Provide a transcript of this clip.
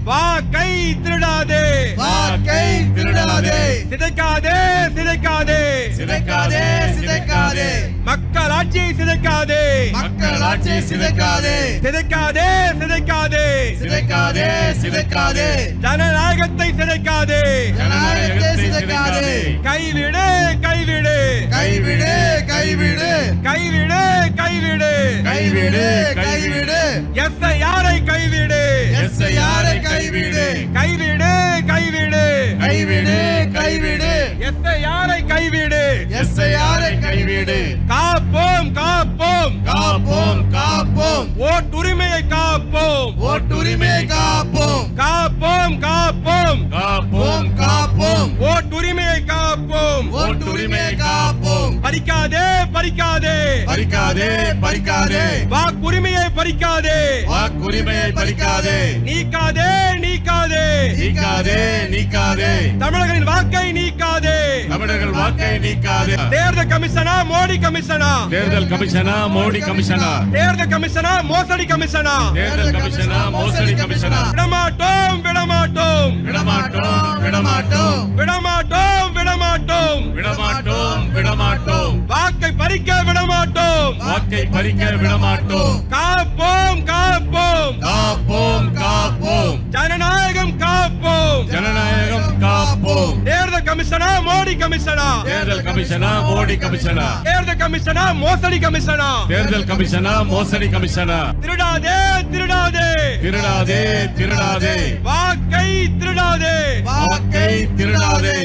வாக்கை திருடாதே வாக்கை திருடாதே சிதைக்காதே சிதைக்காதே சிதைக்காதே சிதைக்காதே மக்கள் ஆட்சியை சிதைக்காதே மக்கள் ஆட்சியை சிதைக்காதே சிதைக்காதே சிதைக்காதே சிதைக்காதே சிதைக்காதே ஜனநாயகத்தை சிதைக்காதே ஜனநாயகத்தை சிதைக்காதே கைவிடு கைவிடு கைவிடு கைவிடு கைவிடு கைவிடு கைவிடு கைவிடு யாரை கைவிடு யாரை கைவிடு கைவிடு கைவிடு கைவிடு கைவிடு யாரை கைவிடு யாரை கைவிடு காப்போம் காப்போம் காப்போம் காப்போம் ஓட்டுரிமையை காப்போம் ஓட்டுரிமை காப்போம் காப்போம் காப்போம் காப்போம் காப்போம் ஓட்டுரிமையை காப்போம் ஓட்டுரிமை காப்போம் பறிக்காதே பறிக்காதே பறிக்காதே பறிக்காதே வாக்குரிமையை பறிக்காதே வாக்குரிமையை பறிக்காதே நீக்காதே நீக்காதே நீக்காதே நீக்காதே தமிழர்களின் வாக்கை நீக்காதே தமிழர்கள் வாக்கை நீக்காதே தேர்தல் கமிஷனா மோடி கமிஷனா தேர்தல் கமிஷனா மோடி கமிஷனா தேர்தல் கமிஷனா மோசடி கமிஷனா தேர்தல் கமிஷனா மோசடி கமிஷனா விடமாட்டோம் விடமாட்டோம் விடமாட்டோம் விடமாட்டோம் விடமாட்டோம் விடமாட்டோம் விடமாட்டோம் விடமாட்டோம் வாக்கை பறிக்க விடமாட்டோம் வாக்கை பறிக்க விடமாட்டோம் காப்போம் காப்போம் காப்போம் காப்போம் ஜனநாயகம் காப்போம் ஜனநாயகம் காப்போம் தேர்தல் கமிஷனா மோடி கமிஷனா தேர்தல் கமிஷனா மோடி கமிஷனா தேர்தல் கமிஷனா மோசடி கமிஷனா தேர்தல் கமிஷனா மோசடி கமிஷனா திருடாதே திருடாதே திருடாதே திருடாதே வாக்கை திருடாதே வாக்கை திருடாதே